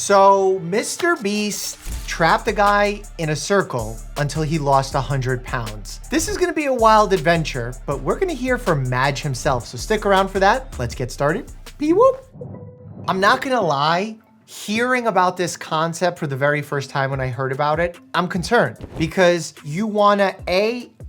So MrBeast trapped the guy in a circle until he lost 100 pounds. This is gonna be a wild adventure, but we're gonna hear from Majd himself. So stick around for that. Let's get started. Pee-whoop. I'm not gonna lie, hearing about this concept for the very first time when I heard about it, I'm concerned because you wanna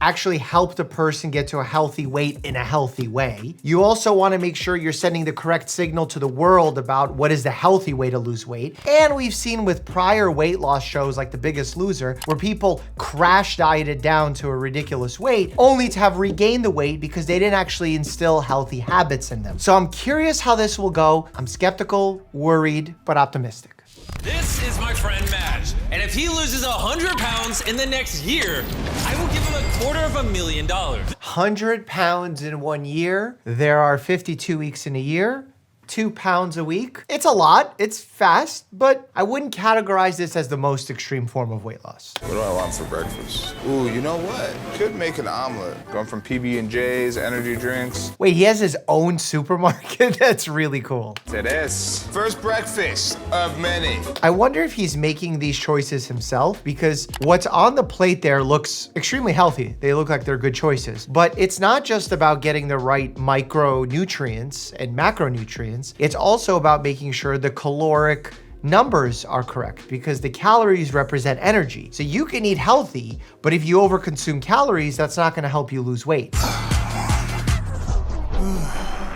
actually help the person get to a healthy weight in a healthy way. You also wanna make sure you're sending the correct signal to the world about what is the healthy way to lose weight. And we've seen with prior weight loss shows like The Biggest Loser, where people crash dieted down to a ridiculous weight only to have regained the weight because they didn't actually instill healthy habits in them. So I'm curious how this will go. I'm skeptical, worried, but optimistic. This is my friend Majd, and if he loses 100 pounds in the next year, I will give him $250,000. 100 pounds in 1 year. There are 52 weeks in a year. 2 pounds a week. It's a lot, it's fast, but I wouldn't categorize this as the most extreme form of weight loss. What do I want for breakfast? Ooh, you know what? Could make an omelet. Going from PB&J's, energy drinks. Wait, he has his own supermarket? That's really cool. To this. First breakfast of many. I wonder if he's making these choices himself because what's on the plate there looks extremely healthy. They look like they're good choices, but it's not just about getting the right micronutrients and macronutrients. It's also about making sure the caloric numbers are correct because the calories represent energy. So you can eat healthy, but if you overconsume calories, that's not gonna help you lose weight.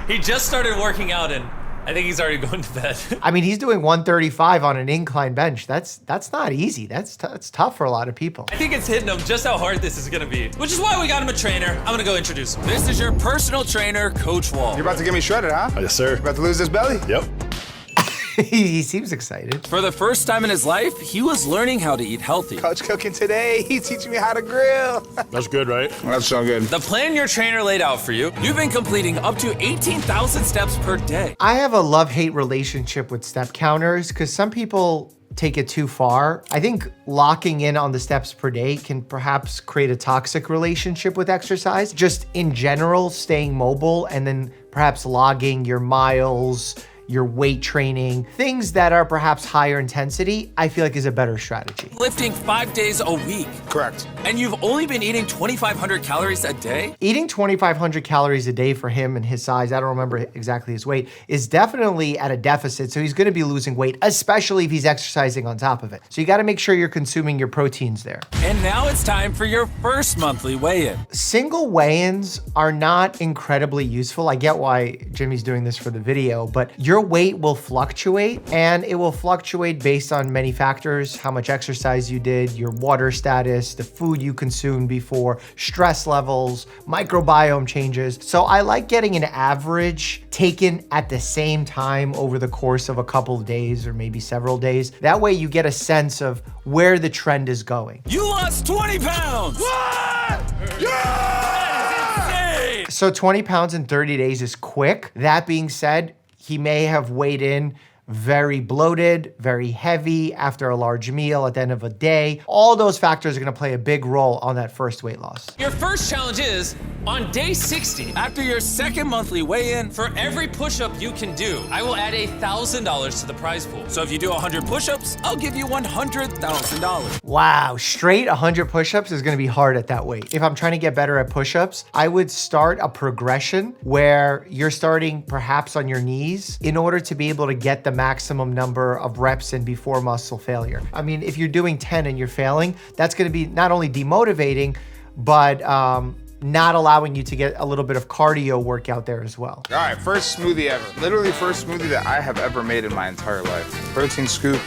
He just started working out and I think he's already going to bed. I mean, he's doing 135 on an incline bench. That's not easy. That's tough for a lot of people. I think it's hitting him just how hard this is gonna be, which is why we got him a trainer. I'm gonna go introduce him. This is your personal trainer, Coach Juan. You're about to get me shredded, huh? Yes, sir. About to lose this belly? Yep. He seems excited. For the first time in his life, he was learning how to eat healthy. Coach cooking today. He's teaching me how to grill. That's good, right? That's so good. The plan your trainer laid out for you, You've been completing up to 18,000 steps per day. I have a love-hate relationship with step counters because some people take it too far. I think locking in on the steps per day can perhaps create a toxic relationship with exercise. Just in general, staying mobile and then perhaps logging your miles, your weight training, things that are perhaps higher intensity, I feel like is a better strategy. Lifting 5 days a week. Correct. And you've only been eating 2,500 calories a day? Eating 2,500 calories a day for him and his size, I don't remember exactly his weight, is definitely at a deficit. So he's gonna be losing weight, especially if he's exercising on top of it. So you gotta make sure you're consuming your proteins there. And now it's time for your first monthly weigh-in. Single weigh-ins are not incredibly useful. I get why Jimmy's doing this for the video, but your weight will fluctuate and it will fluctuate based on many factors, how much exercise you did, your water status, the food you consumed before, stress levels, microbiome changes. So I like getting an average taken at the same time over the course of a couple of days or maybe several days. That way you get a sense of where the trend is going. You lost 20 pounds! What? Yeah! So 20 pounds in 30 days is quick. That being said, he may have weighed in very bloated, very heavy after a large meal at the end of a day. All those factors are gonna play a big role on that first weight loss. your first challenge is on day 60. After your second monthly weigh-in, For every push-up you can do, I will add $1,000 to the prize pool. so if you do 100 push-ups, I'll give you $100,000. Wow, straight 100 push-ups is gonna be hard at that weight. If I'm trying to get better at push-ups, I would start a progression where you're starting perhaps on your knees in order to be able to get the maximum number of reps in before muscle failure. I mean, if you're doing 10 and you're failing, that's gonna be not only demotivating, but not allowing you to get a little bit of cardio workout there as well. All right, first smoothie ever. Literally first smoothie that I have ever made in my entire life. Protein scoop.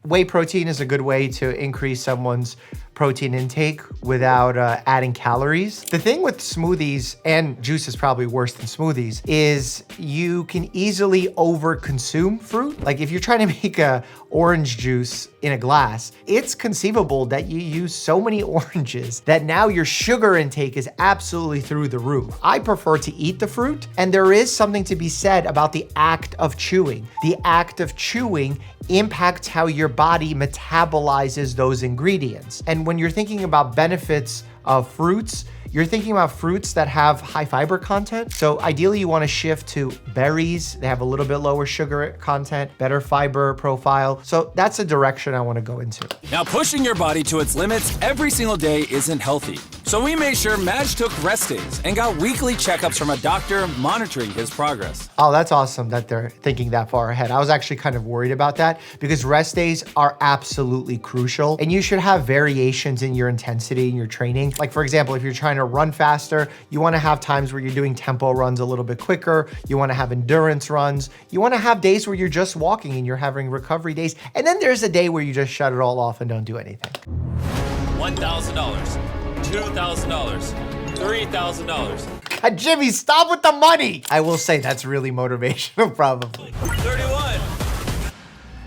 Whey protein is a good way to increase someone's protein intake without adding calories. The thing with smoothies, and juice is probably worse than smoothies, is you can easily overconsume fruit. Like if you're trying to make a orange juice in a glass, it's conceivable that you use so many oranges that now your sugar intake is absolutely through the roof. I prefer to eat the fruit, and there is something to be said about the act of chewing. The act of chewing impacts how your body metabolizes those ingredients. And when you're thinking about benefits of fruits, you're thinking about fruits that have high fiber content. So ideally you wanna shift to berries. They have a little bit lower sugar content, better fiber profile. So that's a direction I wanna go into. Now, pushing your body to its limits every single day isn't healthy. So we made sure Majd took rest days and got weekly checkups from a doctor monitoring his progress. Oh, that's awesome that they're thinking that far ahead. I was actually kind of worried about that because rest days are absolutely crucial, and you should have variations in your intensity in your training. Like for example, if you're trying to run faster, you wanna have times where you're doing tempo runs a little bit quicker. You wanna have endurance runs. You wanna have days where you're just walking and you're having recovery days. And then there's a day where you just shut it all off and don't do anything. $1,000, $2,000, $3,000. Jimmy, stop with the money. I will say that's really motivational, probably. 31,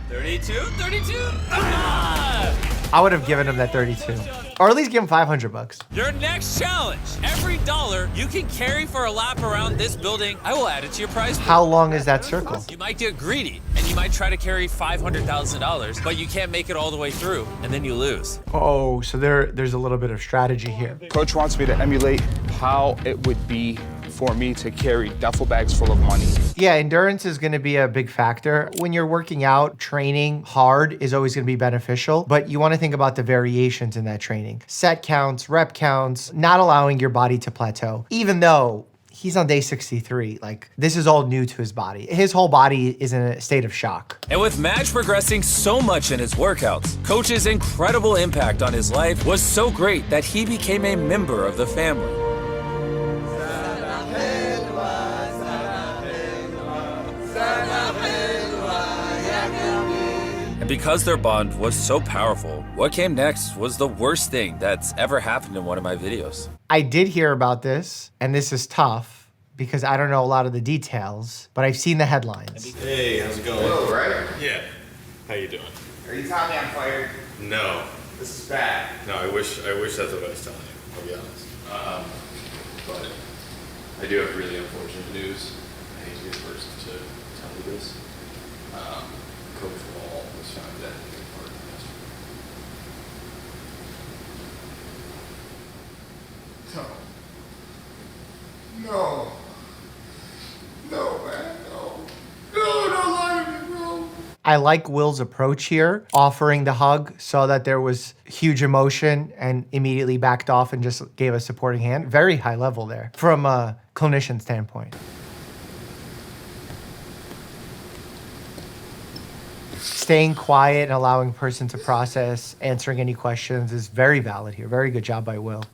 32, 32. Ah! I would have given him that 32. Or at least give him 500 bucks. Your next challenge. Every dollar you can carry for a lap around this building, I will add it to your prize pool. How long is that circle? You might get greedy and you might try to carry $500,000, but you can't make it all the way through and then you lose. Oh, so there's a little bit of strategy here. Coach wants me to emulate how it would be for me to carry duffel bags full of money. Yeah, endurance is gonna be a big factor. When you're working out, training hard is always gonna be beneficial, but you wanna think about the variations in that training. Set counts, rep counts, not allowing your body to plateau. Even though he's on day 63, like this is all new to his body. His whole body is in a state of shock. And with Majd progressing so much in his workouts, Coach's incredible impact on his life was so great that he became a member of the family. And because their bond was so powerful, what came next was the worst thing that's ever happened in one of my videos. I did hear about this, and this is tough because I don't know a lot of the details, but I've seen the headlines. Hey, how's it going? Hello, right? Yeah. How you doing? Are you telling me I'm fired? No. This is bad. No, I wish that's what I was telling you, I'll be honest. But I do have really unfortunate news. I hate to be the person to tell you this. Coach Wall was found dead in the park yesterday. No. No, man, no. No, don't lie to me, bro. I like Will's approach here, offering the hug so that there was huge emotion and immediately backed off and just gave a supporting hand. Very high level there from a clinician standpoint. Staying quiet and allowing a person to process, answering any questions is very valid here. Very good job by Will.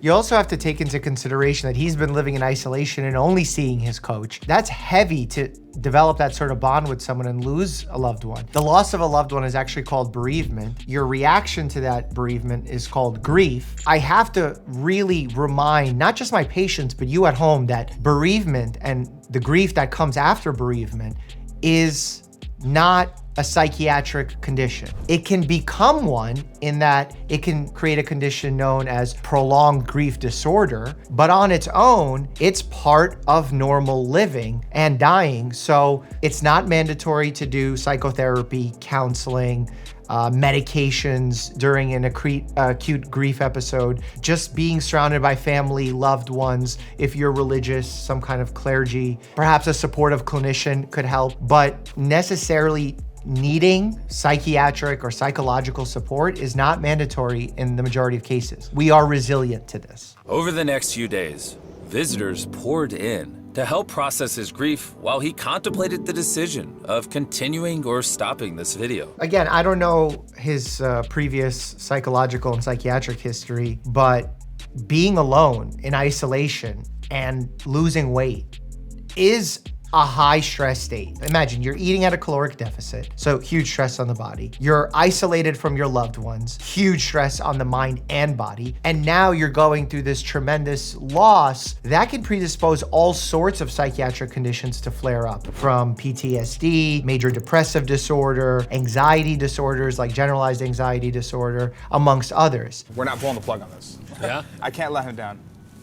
You also have to take into consideration that he's been living in isolation and only seeing his coach. That's heavy to develop that sort of bond with someone and lose a loved one. The loss of a loved one is actually called bereavement. Your reaction to that bereavement is called grief. I have to really remind not just my patients, but you at home that bereavement and the grief that comes after bereavement is not a psychiatric condition. It can become one in that it can create a condition known as prolonged grief disorder, but on its own, it's part of normal living and dying. So it's not mandatory to do psychotherapy, counseling, medications during an acute grief episode. Just being surrounded by family, loved ones, if you're religious, some kind of clergy, perhaps a supportive clinician could help, but necessarily needing psychiatric or psychological support is not mandatory in the majority of cases. We are resilient to this. Over the next few days, visitors poured in to help process his grief while he contemplated the decision of continuing or stopping this video. Again, I don't know his previous psychological and psychiatric history, but being alone in isolation and losing weight is a high stress state. Imagine you're eating at a caloric deficit, so huge stress on the body. You're isolated from your loved ones, huge stress on the mind and body. And now you're going through this tremendous loss that can predispose all sorts of psychiatric conditions to flare up, from PTSD, major depressive disorder, anxiety disorders like generalized anxiety disorder, amongst others. We're not pulling the plug on this. Yeah? I can't let him down.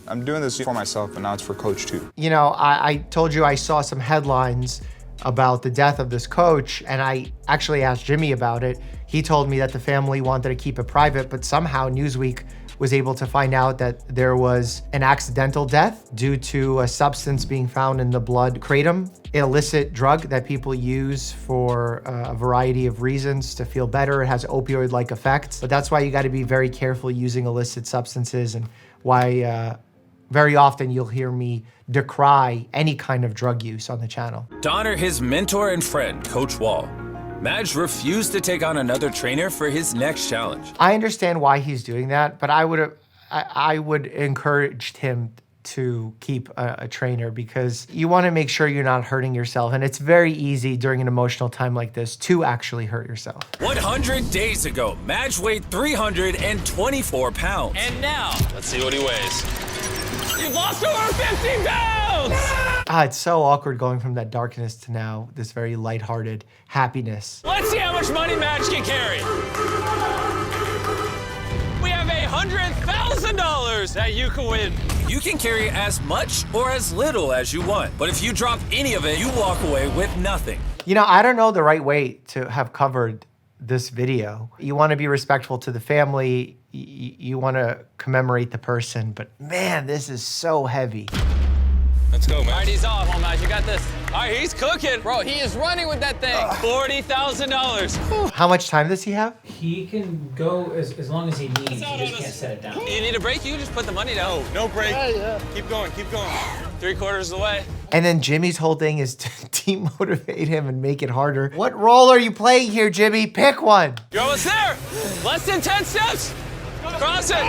I'm doing this for myself, and now it's for coach too. You know, I told you I saw some headlines about the death of this coach, and I actually asked Jimmy about it. He told me that the family wanted to keep it private, but somehow Newsweek was able to find out that there was an accidental death due to a substance being found in the blood, kratom, an illicit drug that people use for a variety of reasons to feel better. It has opioid-like effects, but that's why you got to be very careful using illicit substances, and why very often you'll hear me decry any kind of drug use on the channel. To honor his mentor and friend, Coach Wall, Majd refused to take on another trainer for his next challenge. I understand why he's doing that, but I would encourage him to keep a trainer, because you want to make sure you're not hurting yourself. And it's very easy during an emotional time like this to actually hurt yourself. 100 days ago, Majd weighed 324 pounds. And now, let's see what he weighs. You've lost over 50 pounds! It's so awkward going from that darkness to now this very lighthearted happiness. Let's see how much money Majd can carry. We have $100,000 that you can win. You can carry as much or as little as you want, but if you drop any of it, you walk away with nothing. You know, I don't know the right way to have covered this video. You want to be respectful to the family. You want to commemorate the person, but man, this is so heavy. Let's go, man. All right, he's off. Come on, Majd, you got this. All right, he's cooking. Bro, he is running with that thing. $40,000. How much time does he have? He can go as long as he needs. He just can't set it down. You need a break? You can just put the money down. No break. Yeah. Keep going, keep going. 3/4 of the way. And then Jimmy's whole thing is to demotivate him and make it harder. What role are you playing here, Jimmy? Pick one. You're almost there. Less than 10 steps. Cross it.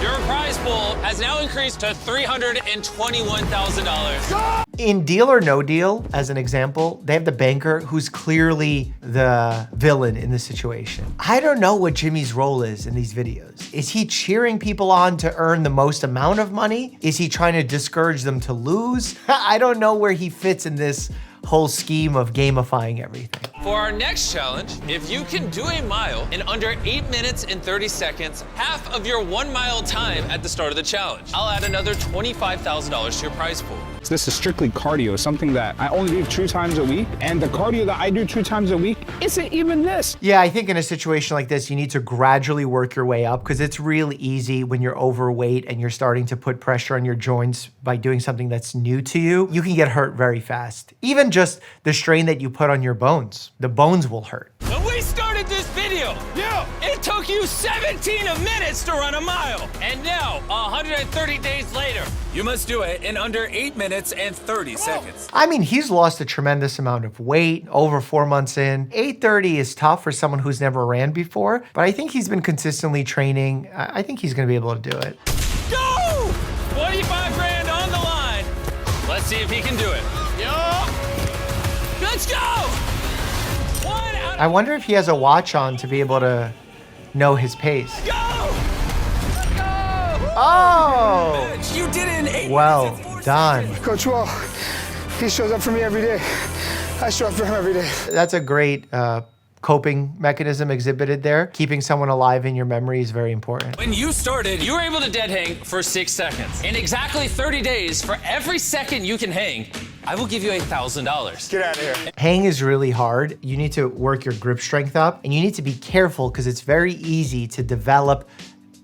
Your prize pool has now increased to $321,000. In Deal or No Deal, as an example, they have the banker who's clearly the villain in the situation. I don't know what Jimmy's role is in these videos. Is he cheering people on to earn the most amount of money? Is he trying to discourage them to lose? I don't know where he fits in this whole scheme of gamifying everything. For our next challenge, if you can do a mile in under 8 minutes and 30 seconds, half of your 1 mile time at the start of the challenge, I'll add another $25,000 to your prize pool. This is strictly cardio, something that I only do 2 times a week. And the cardio that I do 2 times a week isn't even this. Yeah, I think in a situation like this, you need to gradually work your way up, because it's really easy when you're overweight and you're starting to put pressure on your joints by doing something that's new to you. You can get hurt very fast. Even just the strain that you put on your bones, the bones will hurt. When we started this video, it took you 17 minutes to run a mile. And now, 130 days later, You must do it in under 8 minutes and 30 seconds. I mean, he's lost a tremendous amount of weight over 4 months in. 8:30 is tough for someone who's never ran before, but I think he's been consistently training. I think he's gonna be able to do it. go! 25 grand on the line. Let's see if he can do it. Let's go! I wonder if he has a watch on to be able to know his pace. Go! Oh! You did it in 8 Well minutes and 4 done. seconds. Coach Wall, he shows up for me every day. I show up for him every day. That's a great coping mechanism exhibited there. Keeping someone alive in your memory is very important. When you started, you were able to dead hang for 6 seconds. In exactly 30 days, for every second you can hang, I will give you $1,000. Get out of here. Hang is really hard. You need to work your grip strength up, and you need to be careful because it's very easy to develop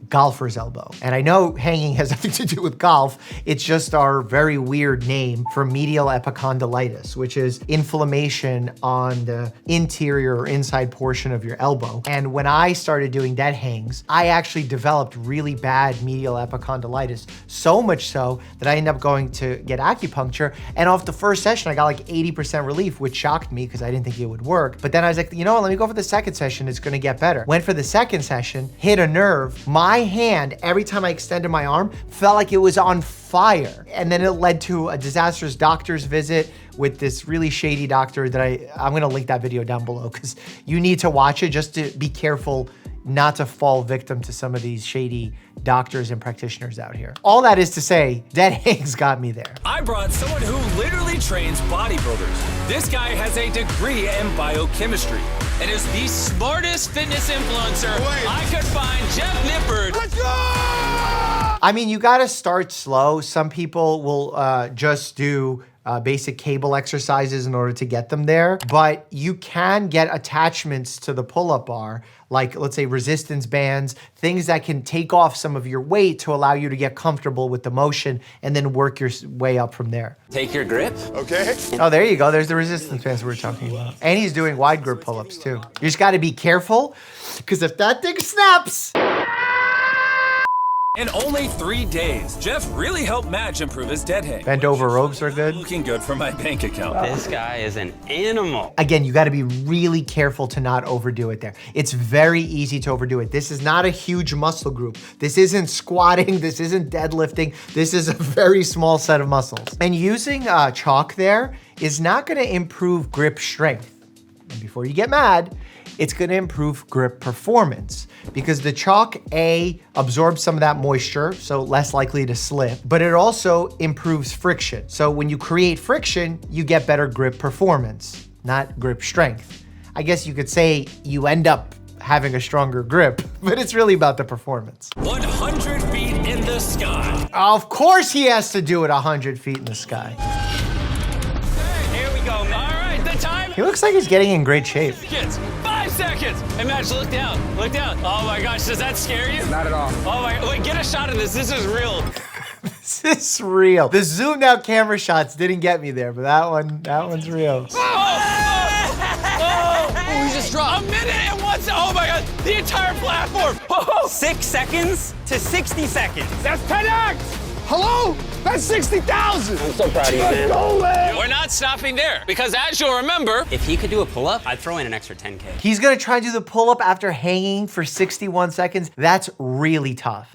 golfer's elbow. And I know hanging has nothing to do with golf. It's just our very weird name for medial epicondylitis, which is inflammation on the interior or inside portion of your elbow. And when I started doing dead hangs, I actually developed really bad medial epicondylitis, so much so that I ended up going to get acupuncture. And off the first session, I got like 80% relief, which shocked me because I didn't think it would work. But then I was like, you know what, let me go for the second session. It's gonna get better. Went for the second session, hit a nerve. My hand, every time I extended my arm, felt like it was on fire. And then it led to a disastrous doctor's visit with this really shady doctor that I'm gonna link that video down below because you need to watch it just to be careful not to fall victim to some of these shady doctors and practitioners out here. All that is to say, dead hangs got me there. I brought someone who literally trains bodybuilders. This guy has a degree in biochemistry and is the smartest fitness influencer I could find, Jeff Nippard. Let's go! I mean, you gotta start slow. Some people will just do basic cable exercises in order to get them there, but you can get attachments to the pull-up bar, like let's say resistance bands, things that can take off some of your weight to allow you to get comfortable with the motion and then work your way up from there. Take your grip. Okay. Oh, there you go. There's the resistance bands we were talking about. And he's doing wide grip pull-ups too. You just gotta be careful, because if that thing snaps, in only 3 days. Jeff really helped Madge improve his dead hang. bent over ropes are good. Looking good for my bank account. This guy is an animal. Again, you gotta be really careful to not overdo it there. It's very easy to overdo it. This is not a huge muscle group. This isn't squatting, this isn't deadlifting. This is a very small set of muscles. And using chalk there is not gonna improve grip strength. And before you get mad, it's gonna improve grip performance because the chalk, absorbs some of that moisture, so less likely to slip, but it also improves friction. So when you create friction, you get better grip performance, not grip strength. I guess you could say you end up having a stronger grip, but it's really about the performance. 100 feet in the sky. Of course he has to do it 100 feet in the sky. Here we go. All right, the time. He looks like he's getting in great shape. 5 seconds. Hey, Madge, look down. Look down. Oh my gosh, does that scare you? Not at all. Oh my, wait, get a shot of this. This is real. This is real. The zoomed out camera shots didn't get me there, but that one's real. Oh, we just dropped. A minute and 1 second. Oh my God, the entire platform. 6 seconds to 60 seconds. That's 10x! Hello? That's 60,000! I'm so proud of you, man. Go, man! We're not stopping there because as you'll remember, If he could do a pull-up, I'd throw in an extra 10K. He's gonna try to do the pull-up after hanging for 61 seconds. That's really tough.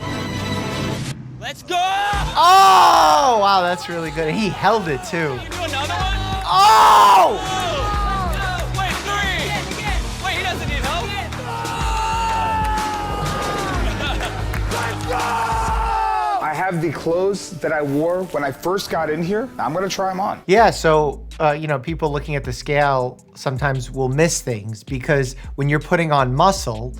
let's go. Oh, wow, that's really good. He held it too. Do another one. Oh! Wait, 3. Wait, he doesn't need help. I have the clothes that I wore when I first got in here. I'm gonna try them on. Yeah, so, people looking at the scale sometimes will miss things because when you're putting on muscle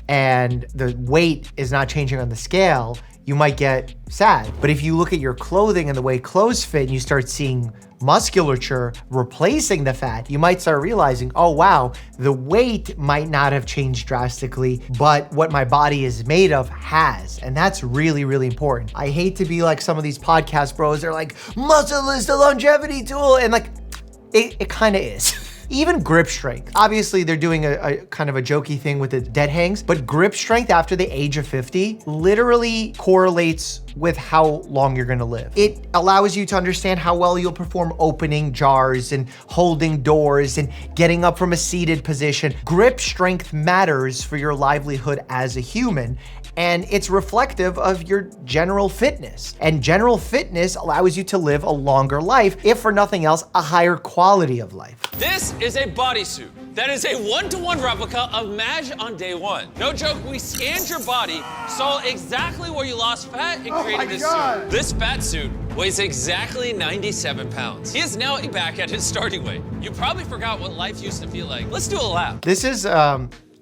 and the weight is not changing on the scale, you might get sad. But if you look at your clothing and the way clothes fit and you start seeing musculature replacing the fat, you might start realizing, oh wow, the weight might not have changed drastically, but what my body is made of has. And that's really, really important. I hate to be like some of these podcast bros, they're like, muscle is the longevity tool. And like, it kind of is. Even grip strength. Obviously, they're doing a kind of a jokey thing with the dead hangs, but grip strength after the age of 50 literally correlates with how long you're gonna live. It allows you to understand how well you'll perform opening jars and holding doors and getting up from a seated position. Grip strength matters for your livelihood as a human, and it's reflective of your general fitness. And general fitness allows you to live a longer life, if for nothing else, a higher quality of life. This is a bodysuit that is a 1-to-1 replica of Madge on day 1. No joke, we scanned your body, saw exactly where you lost fat, and created this suit. This fat suit weighs exactly 97 pounds. He is now back at his starting weight. You probably forgot what life used to feel like. Let's do a lap. This is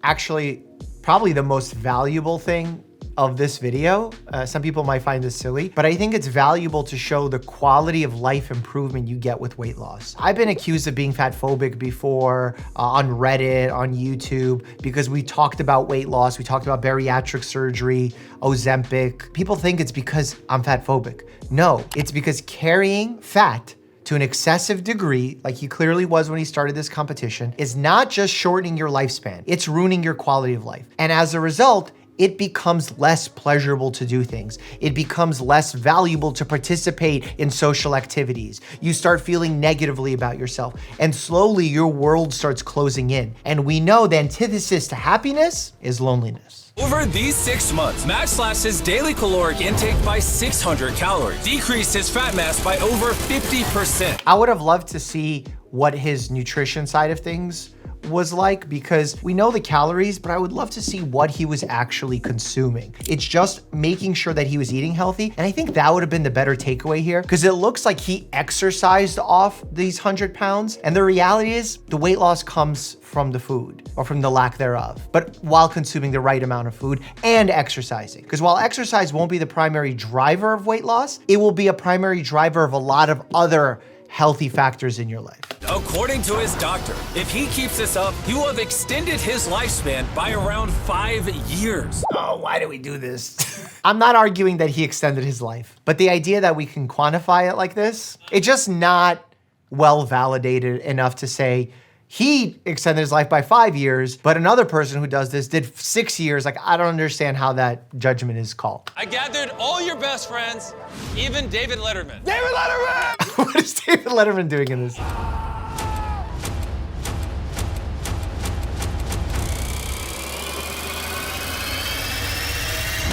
actually probably the most valuable thing of this video. Some people might find this silly, but I think it's valuable to show the quality of life improvement you get with weight loss. I've been accused of being fat phobic before on Reddit, on YouTube, because we talked about weight loss, we talked about bariatric surgery, Ozempic. People think it's because I'm fat phobic. No, it's because carrying fat to an excessive degree, like he clearly was when he started this competition, is not just shortening your lifespan, it's ruining your quality of life. And as a result, it becomes less pleasurable to do things. It becomes less valuable to participate in social activities. You start feeling negatively about yourself, and slowly your world starts closing in. And we know the antithesis to happiness is loneliness. Over these 6 months, Majd slashed his daily caloric intake by 600 calories, decreased his fat mass by over 50%. I would have loved to see what his nutrition side of things was like, because we know the calories, but I would love to see what he was actually consuming. It's just making sure that he was eating healthy. And I think that would have been the better takeaway here, because it looks like he exercised off these 100 pounds. And the reality is the weight loss comes from the food, or from the lack thereof, but while consuming the right amount of food and exercising. Because while exercise won't be the primary driver of weight loss, it will be a primary driver of a lot of other healthy factors in your life. According to his doctor, if he keeps this up, he will have extended his lifespan by around 5 years. Oh, why do we do this? I'm not arguing that he extended his life, but the idea that we can quantify it like this, it's just not well validated enough to say he extended his life by 5 years, but another person who does this did 6 years. Like, I don't understand how that judgment is called. I gathered all your best friends, even David Letterman. David Letterman! What is David Letterman doing in this?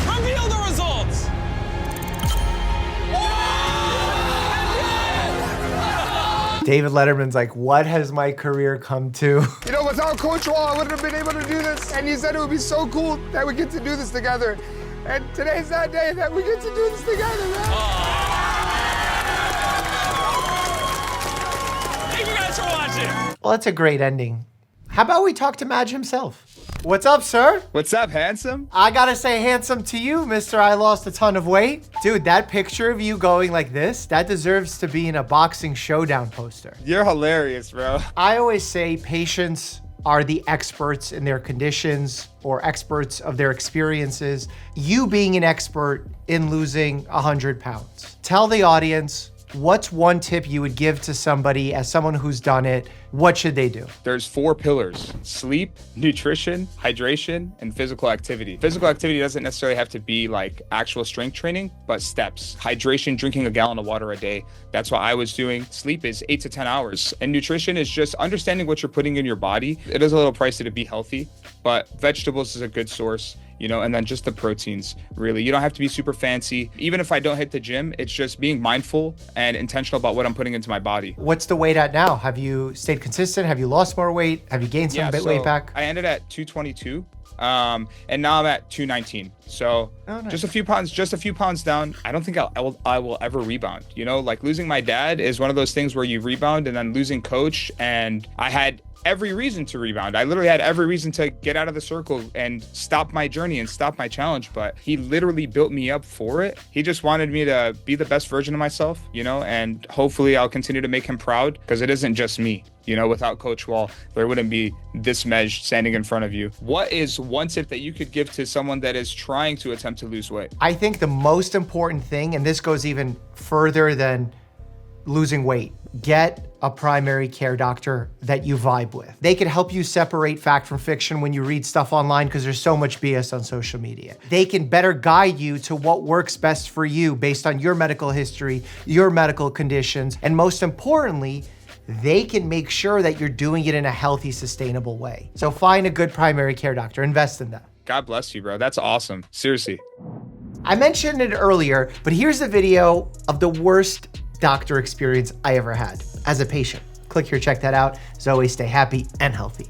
Reveal the results. David Letterman's like, what has my career come to? You know, without Coach Wall, I wouldn't have been able to do this. And you said it would be so cool that we get to do this together. And today's that day that we get to do this together, man. Thank you guys for watching. Well, that's a great ending. How about we talk to Majd himself? What's up, sir? What's up, handsome? I gotta say handsome to you, Mr. I lost a ton of weight. Dude, that picture of you going like this, that deserves to be in a boxing showdown poster. You're hilarious, bro. I always say patients are the experts in their conditions or experts of their experiences. You being an expert in losing 100 pounds. Tell the audience, what's one tip you would give to somebody as someone who's done it? What should they do? There's 4 pillars: sleep, nutrition, hydration, and physical activity. Physical activity doesn't necessarily have to be like actual strength training, but steps. Hydration, drinking a gallon of water a day. That's what I was doing. Sleep is 8 to 10 hours. And nutrition is just understanding what you're putting in your body. It is a little pricey to be healthy, but vegetables is a good source. You know, and then just the proteins, really. You don't have to be super fancy. Even if I don't hit the gym, it's just being mindful and intentional about what I'm putting into my body. What's the weight at now? Have you stayed consistent? Have you lost more weight? Have you gained some weight back? I ended at 222, and now I'm at 219. So nice. just a few pounds down. I don't think I will ever rebound. You know, like losing my dad is one of those things where you rebound, and then losing Coach, and I had every reason to rebound. I literally had every reason to get out of the circle and stop my journey and stop my challenge, but he literally built me up for it. He just wanted me to be the best version of myself, you know, and hopefully I'll continue to make him proud, because it isn't just me. You know, without Coach Wall, there wouldn't be this Majd standing in front of you. What is one tip that you could give to someone that is trying to attempt to lose weight? I think the most important thing, and this goes even further than losing weight, get a primary care doctor that you vibe with. They can help you separate fact from fiction when you read stuff online, because there's so much BS on social media. They can better guide you to what works best for you based on your medical history, your medical conditions, and most importantly, they can make sure that you're doing it in a healthy, sustainable way. So find a good primary care doctor, invest in that. God bless you, bro. That's awesome. Seriously. I mentioned it earlier, but here's a video of the worst doctor experience I ever had as a patient. Click here, check that out. As always, stay happy and healthy.